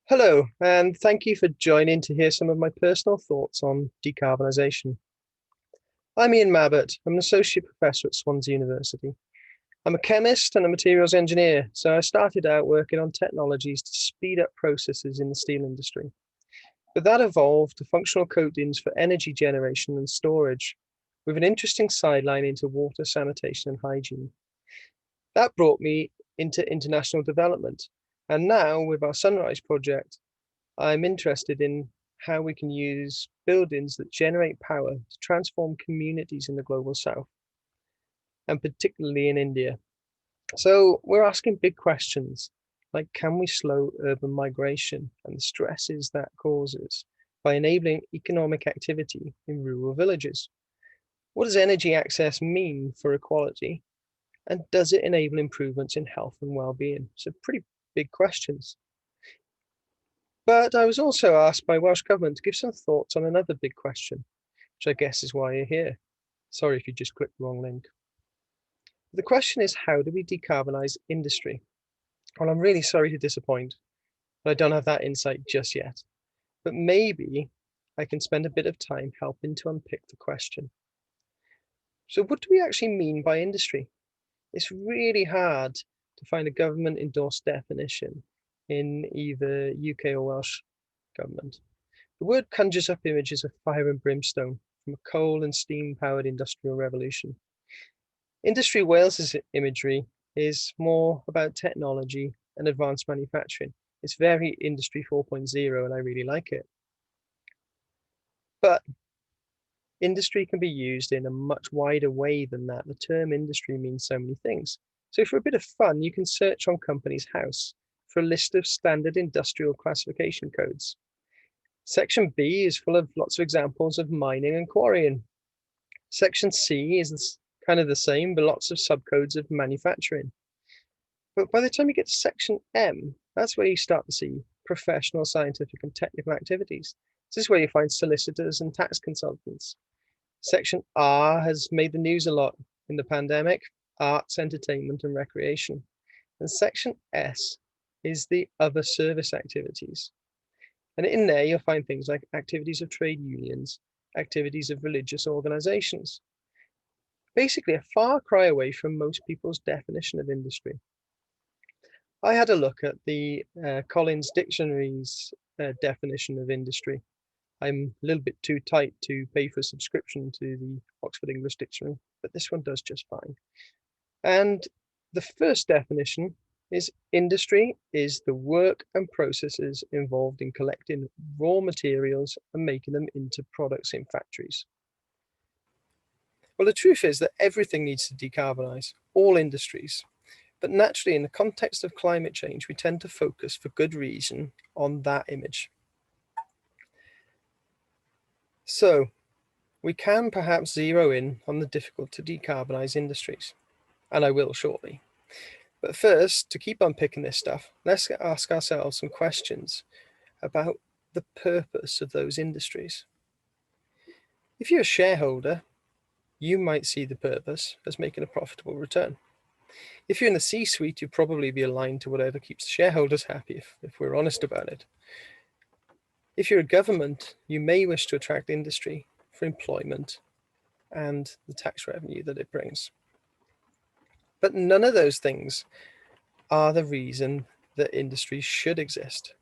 Hello, and thank you for joining to hear some of my personal thoughts on decarbonisation. I'm Ian Mabbett. I'm an associate professor at Swansea University. I'm a chemist and a materials engineer, so I started out working on technologies to speed up processes in the steel industry. But that evolved to functional coatings for energy generation and storage, with an interesting sideline into water, sanitation, and hygiene. That brought me into international development. And now, with our Sunrise project, I'm interested in how we can use buildings that generate power to transform communities in the global south, and particularly in India. So we're asking big questions like, can we slow urban migration and the stresses that causes by enabling economic activity in rural villages? What does energy access mean for equality? And does it enable improvements in health and well-being? So pretty big questions. But I was also asked by Welsh Government to give some thoughts on another big question, which I guess is why you're here. Sorry if you just clicked the wrong link. The question is, how do we decarbonise industry? Well, I'm really sorry to disappoint, but I don't have that insight just yet. But maybe I can spend a bit of time helping to unpick the question. So what do we actually mean by industry? It's really hard to find a government endorsed definition in either UK or Welsh government. The word conjures up images of fire and brimstone from a coal and steam-powered industrial revolution. Industry Wales's imagery is more about technology and advanced manufacturing. It's very Industry 4.0, and I really like it. But industry can be used in a much wider way than that. The term industry means so many things. So for a bit of fun, you can search on Companies House for a list of standard industrial classification codes. Section B is full of lots of examples of mining and quarrying. Section C is kind of the same, but lots of subcodes of manufacturing. But by the time you get to Section M, that's where you start to see professional, scientific, and technical activities. This is where you find solicitors and tax consultants. Section R has made the news a lot in the pandemic: arts, entertainment, and recreation. And Section S is the other service activities. And in there, you'll find things like activities of trade unions, activities of religious organizations. Basically, a far cry away from most people's definition of industry. I had a look at the Collins Dictionary's definition of industry. I'm a little bit too tight to pay for a subscription to the Oxford English Dictionary, but this one does just fine. And the first definition is industry is the work and processes involved in collecting raw materials and making them into products in factories. Well, the truth is that everything needs to decarbonize, all industries. But naturally, in the context of climate change, we tend to focus, for good reason, on that image. So we can perhaps zero in on the difficult to decarbonize industries, and I will shortly. But first, to keep unpicking this stuff, let's ask ourselves some questions about the purpose of those industries. If you're a shareholder, you might see the purpose as making a profitable return. If you're in the C-suite, you'd probably be aligned to whatever keeps the shareholders happy, if we're honest about it. If you're a government, you may wish to attract industry for employment and the tax revenue that it brings. But none of those things are the reason that industry should exist.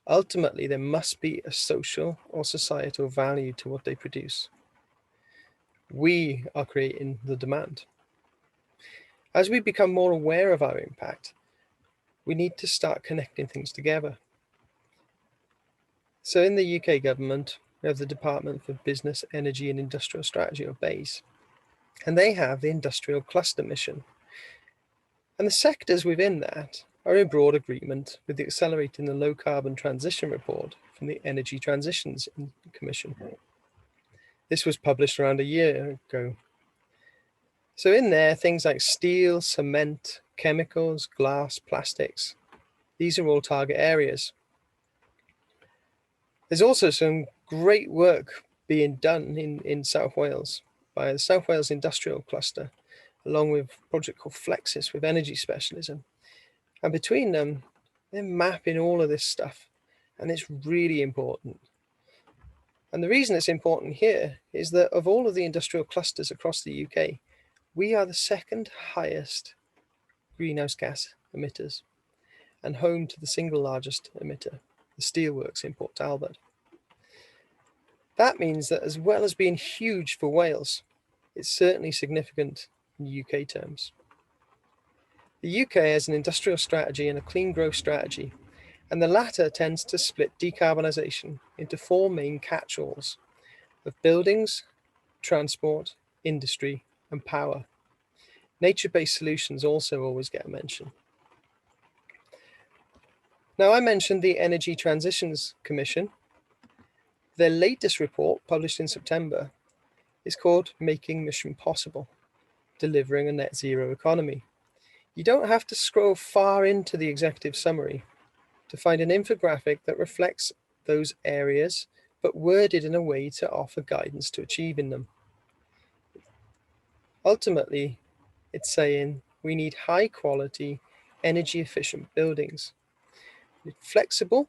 Ultimately, there must be a social or societal value to what they produce. We are creating the demand. As we become more aware of our impact, we need to start connecting things together. So in the UK government, we have the Department for Business, Energy and Industrial Strategy, or BEIS, and they have the Industrial Cluster Mission. And the sectors within that are in broad agreement with the Accelerating the Low Carbon Transition report from the Energy Transitions Commission. This was published around a year ago. So in there, things like steel, cement, chemicals, glass, plastics, these are all target areas. There's also some great work being done in South Wales by the South Wales Industrial Cluster, along with a project called Flexis with energy specialism. And between them, They're mapping all of this stuff, and it's really important. And the reason it's important here is that of all of the industrial clusters across the UK, we are the second highest greenhouse gas emitters and home to the single largest emitter, the steelworks in Port Talbot. That means that as well as being huge for Wales, it's certainly significant in UK terms. The UK has an industrial strategy and a clean growth strategy, and the latter tends to split decarbonisation into four main catch-alls of buildings, transport, industry, and power. Nature-based solutions also always get a mention. Now, I mentioned the Energy Transitions Commission. Their latest report, published in September, is called Making Mission Possible, Delivering a Net Zero Economy. You don't have to scroll far into the executive summary to find an infographic that reflects those areas, but worded in a way to offer guidance to achieving them. Ultimately, it's saying we need high quality, energy efficient buildings, flexible,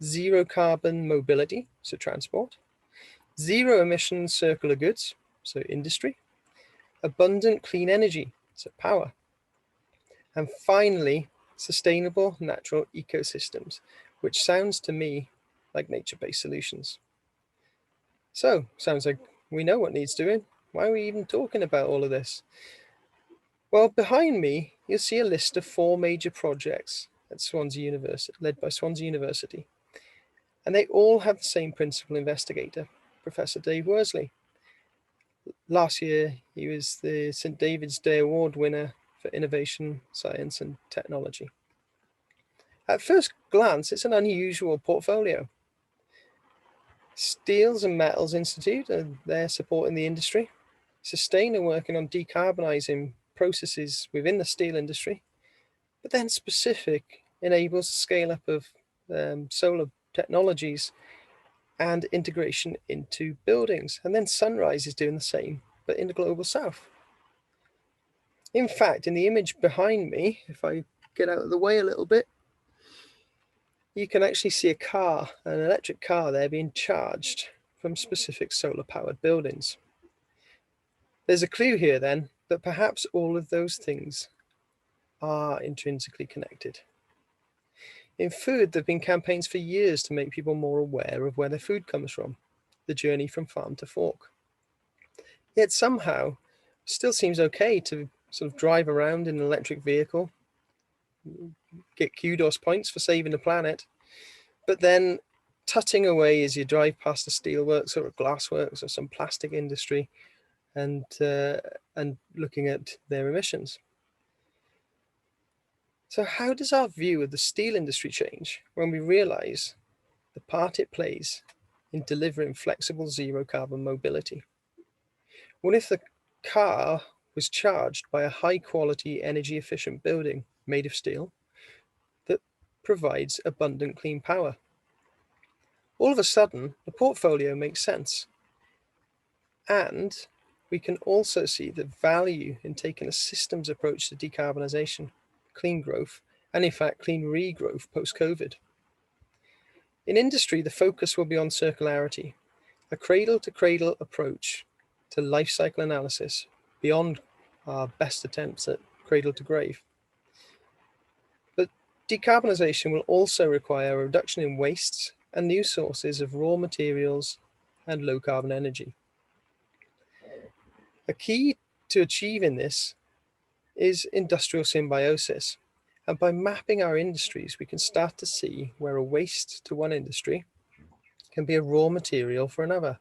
zero carbon mobility, so transport, zero emission circular goods, so industry, abundant clean energy, so power, and finally, sustainable natural ecosystems, which sounds to me like nature-based solutions. So, sounds like we know what needs doing. Why are we even talking about all of this? Well, behind me, you'll see a list of 4 major projects at Swansea University, led by Swansea University. And they all have the same principal investigator, Professor Dave Worsley. Last year, he was the St. David's Day Award winner for Innovation, Science and Technology. At first glance, it's an unusual portfolio. Steels and Metals Institute are there supporting the industry. Sustain are working on decarbonising processes within the steel industry. But then Specific enables scale up of solar technologies and integration into buildings. And then Sunrise is doing the same, but in the global south. In fact, in the image behind me, if I get out of the way a little bit, you can actually see a car, an electric car there being charged from Specific solar powered buildings. There's a clue here then that perhaps all of those things are intrinsically connected. In food, there have been campaigns for years to make people more aware of where their food comes from, the journey from farm to fork. Yet somehow, it still seems okay to sort of drive around in an electric vehicle, get kudos points for saving the planet, but then tutting away as you drive past a steelworks or a glassworks or some plastic industry and looking at their emissions. So how does our view of the steel industry change when we realise the part it plays in delivering flexible zero carbon mobility? What if the car was charged by a high quality energy efficient building made of steel that provides abundant clean power? All of a sudden, the portfolio makes sense. And we can also see the value in taking a systems approach to decarbonisation, clean growth, and in fact, clean regrowth post-COVID. In industry, the focus will be on circularity, a cradle-to-cradle approach to life cycle analysis beyond our best attempts at cradle-to-grave. But decarbonisation will also require a reduction in wastes and new sources of raw materials and low-carbon energy. A key to achieving this is industrial symbiosis. And by mapping our industries, we can start to see where a waste to one industry can be a raw material for another.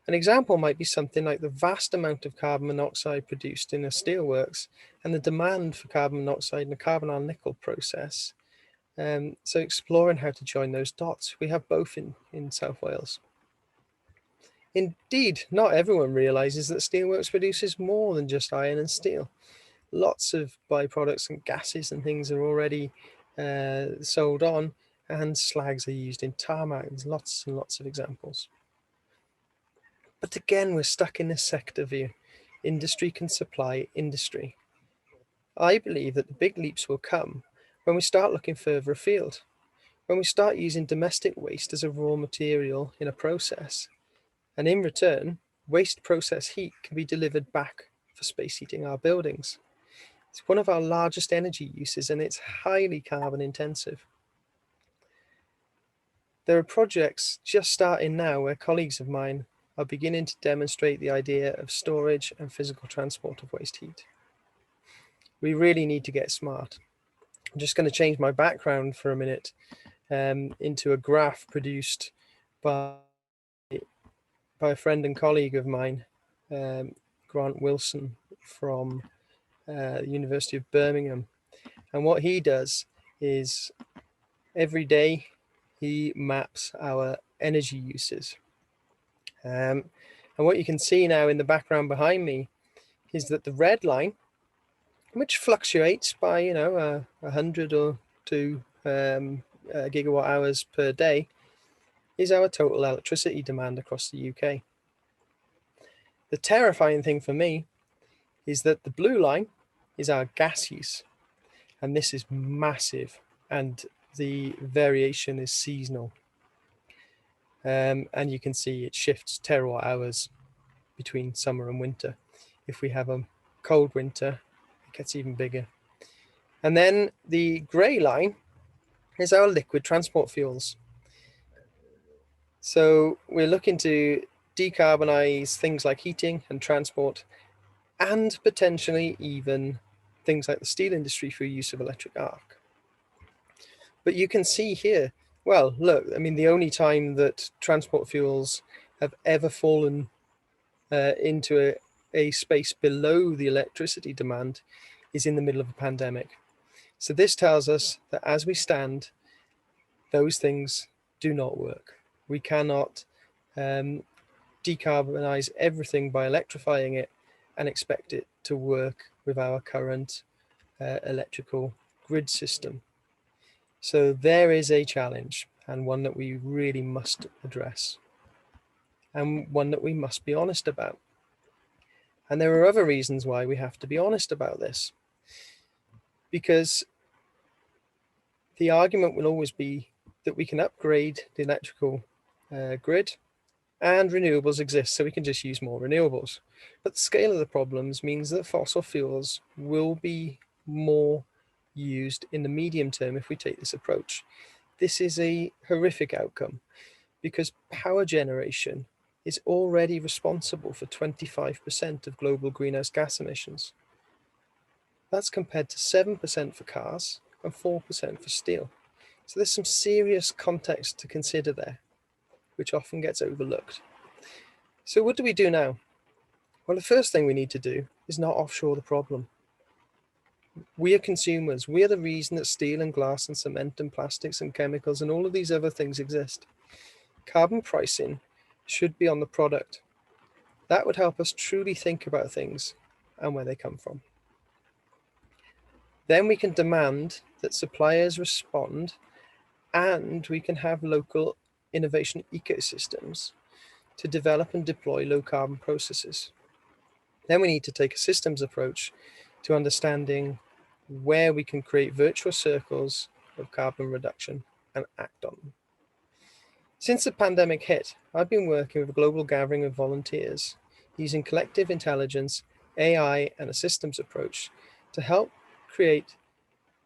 An example might be something like the vast amount of carbon monoxide produced in a steelworks and the demand for carbon monoxide in a carbonyl nickel process. So exploring how to join those dots. We have both in South Wales. Indeed, not everyone realises that steelworks produces more than just iron and steel. Lots of byproducts and gases and things are already sold on, and slags are used in tarmac. There's lots and lots of examples. But again, we're stuck in this sector view. Industry can supply industry. I believe that the big leaps will come when we start looking further afield, when we start using domestic waste as a raw material in a process, and in return, waste process heat can be delivered back for space heating our buildings. It's one of our largest energy uses and it's highly carbon intensive. There are projects just starting now where colleagues of mine are beginning to demonstrate the idea of storage and physical transport of waste heat. We really need to get smart. I'm just going to change my background for a minute into a graph produced by a friend and colleague of mine, Grant Wilson from the University of Birmingham. And what he does is every day he maps our energy uses. And what you can see now in the background behind me is that the red line, which fluctuates by 100 or 2 gigawatt hours per day, is our total electricity demand across the UK. The terrifying thing for me is that the blue line is our gas use, and this is massive, and the variation is seasonal. And you can see it shifts terawatt hours between summer and winter. If we have a cold winter, it gets even bigger. And then the grey line is our liquid transport fuels. So we're looking to decarbonize things like heating and transport, and potentially even things like the steel industry through use of electric arc. But you can see here, well, look, I mean, the only time that transport fuels have ever fallen into a space below the electricity demand is in the middle of a pandemic. So this tells us that as we stand, those things do not work. We cannot decarbonize everything by electrifying it and expect it to work with our current electrical grid system. So there is a challenge, and one that we really must address, and one that we must be honest about. And there are other reasons why we have to be honest about this, because the argument will always be that we can upgrade the electrical grid and renewables exist, so we can just use more renewables. But the scale of the problems means that fossil fuels will be more used in the medium term if we take this approach. This is a horrific outcome because power generation is already responsible for 25% of global greenhouse gas emissions. That's compared to 7% for cars and 4% for steel. So there's some serious context to consider there, which often gets overlooked. So what do we do now? Well, the first thing we need to do is not offshore the problem. We are consumers. We are the reason that steel and glass and cement and plastics and chemicals and all of these other things exist. Carbon pricing should be on the product. That would help us truly think about things and where they come from. Then we can demand that suppliers respond, and we can have local innovation ecosystems to develop and deploy low carbon processes. Then we need to take a systems approach to understanding where we can create virtuous circles of carbon reduction and act on them. Since the pandemic hit, I've been working with a global gathering of volunteers using collective intelligence, AI, and a systems approach to help create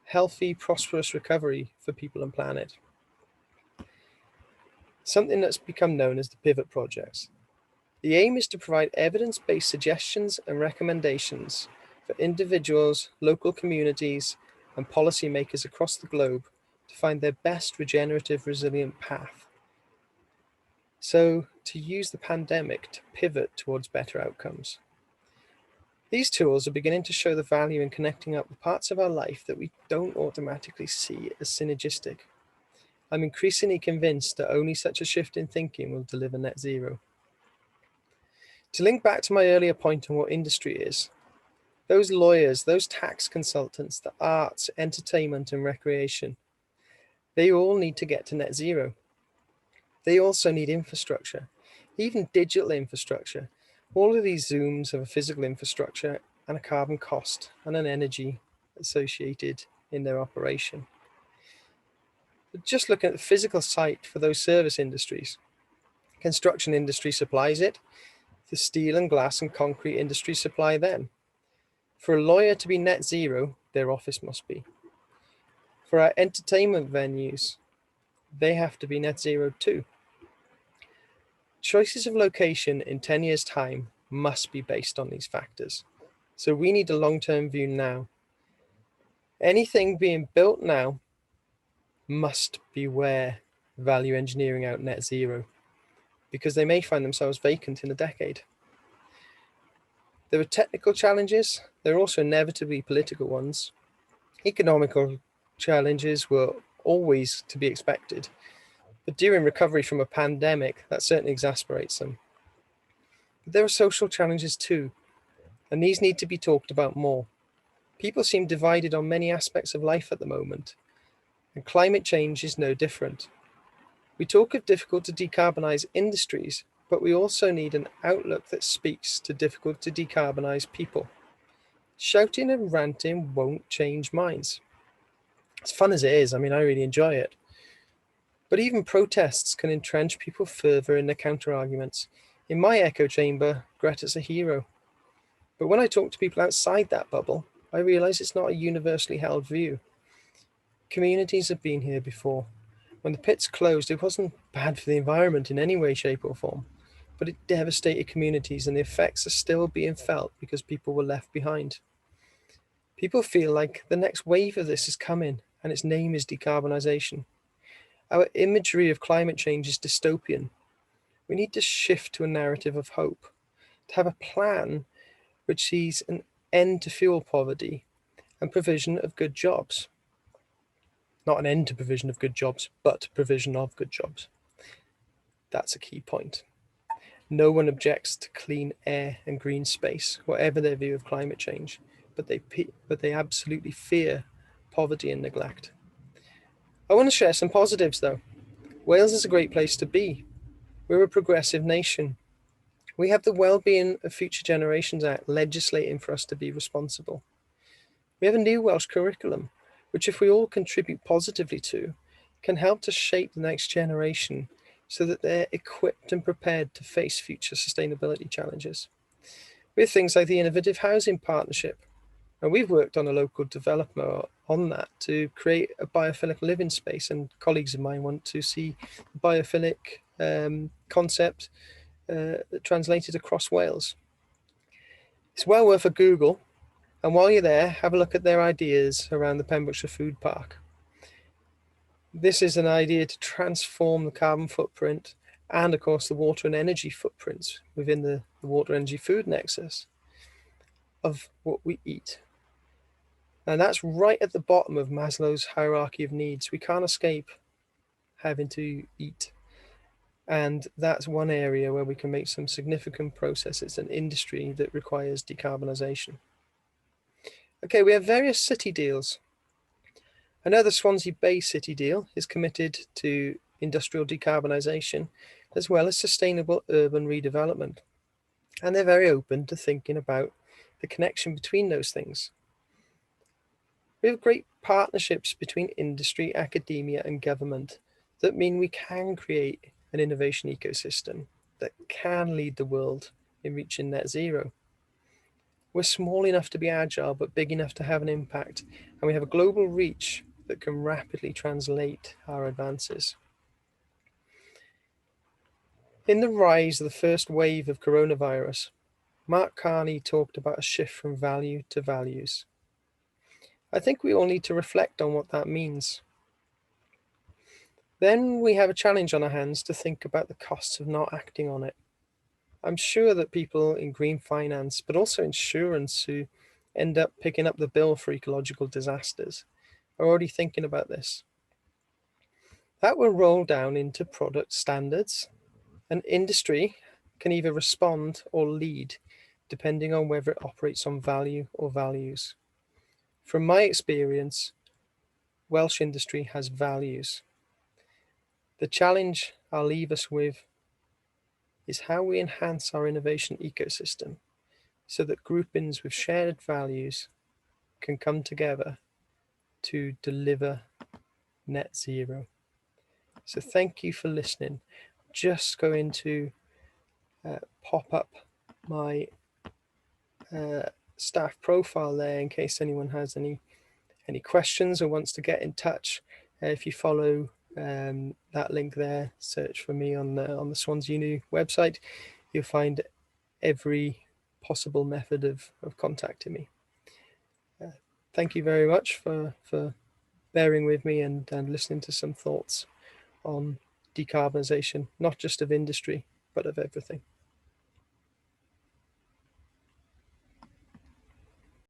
healthy, prosperous recovery for people and planet. Something that's become known as the pivot projects. The aim is to provide evidence-based suggestions and recommendations for individuals, local communities, and policymakers across the globe to find their best regenerative, resilient path. So, to use the pandemic to pivot towards better outcomes. These tools are beginning to show the value in connecting up the parts of our life that we don't automatically see as synergistic. I'm increasingly convinced that only such a shift in thinking will deliver net zero. To link back to my earlier point on what industry is, those lawyers, those tax consultants, the arts, entertainment, and recreation, they all need to get to net zero. They also need infrastructure, even digital infrastructure. All of these Zooms have a physical infrastructure and a carbon cost and an energy associated in their operation. But just looking at the physical site for those service industries, construction industry supplies it, the steel and glass and concrete industry supply them. For a lawyer to be net zero, their office must be. For our entertainment venues, they have to be net zero too. Choices of location in 10 years' time must be based on these factors. So we need a long-term view now. Anything being built now must beware value engineering out net zero, because they may find themselves vacant in a decade. There are technical challenges. There are also inevitably political ones. Economical challenges were always to be expected, but during recovery from a pandemic, that certainly exasperates them. But there are social challenges too, and these need to be talked about more. People seem divided on many aspects of life at the moment, and climate change is no different. We talk of difficult to decarbonise industries, but we also need an outlook that speaks to difficult to decarbonise people. Shouting and ranting won't change minds. As fun as it is, I really enjoy it. But even protests can entrench people further in their counter-arguments. In my echo chamber, Greta's a hero. But when I talk to people outside that bubble, I realise it's not a universally held view. Communities have been here before. When the pits closed, it wasn't bad for the environment in any way, shape or form, but it devastated communities, and the effects are still being felt because people were left behind. People feel like the next wave of this is coming, and its name is decarbonisation. Our imagery of climate change is dystopian. We need to shift to a narrative of hope, to have a plan which sees an end to fuel poverty and provision of good jobs. Not an end to provision of good jobs, but provision of good jobs. That's a key point. No one objects to clean air and green space, whatever their view of climate change, but they absolutely fear poverty and neglect. I want to share some positives though. Wales is a great place to be. We're a progressive nation. We have the Wellbeing of Future Generations Act legislating for us to be responsible. We have a new Welsh curriculum, which if we all contribute positively to, can help to shape the next generation so that they're equipped and prepared to face future sustainability challenges. We have things like the Innovative Housing Partnership, and we've worked on a local developer on that to create a biophilic living space, and colleagues of mine want to see the biophilic concept translated across Wales. It's well worth a Google, and while you're there, have a look at their ideas around the Pembrokeshire Food Park. This is an idea to transform the carbon footprint and, of course, the water and energy footprints within the water energy food nexus of what we eat. And that's right at the bottom of Maslow's hierarchy of needs. We can't escape having to eat. And that's one area where we can make some significant processes and industry that requires decarbonisation. Okay, we have various city deals. I know the Swansea Bay City deal is committed to industrial decarbonisation as well as sustainable urban redevelopment. And they're very open to thinking about the connection between those things. We have great partnerships between industry, academia and government that mean we can create an innovation ecosystem that can lead the world in reaching net zero. We're small enough to be agile, but big enough to have an impact. And we have a global reach that can rapidly translate our advances. In the rise of the first wave of coronavirus, Mark Carney talked about a shift from value to values. I think we all need to reflect on what that means. Then we have a challenge on our hands to think about the costs of not acting on it. I'm sure that people in green finance, but also insurance who end up picking up the bill for ecological disasters, are already thinking about this. That will roll down into product standards, and industry can either respond or lead, depending on whether it operates on value or values. From my experience, Welsh industry has values. The challenge I'll leave us with is how we enhance our innovation ecosystem so that groupings with shared values can come together to deliver net zero. So thank you for listening. Just going to pop up my staff profile there in case anyone has any questions or wants to get in touch. If you follow that link there, search for me on the Swansea Uni website, you'll find every possible method of contacting me. Thank you very much for bearing with me and listening to some thoughts on decarbonisation, not just of industry, but of everything.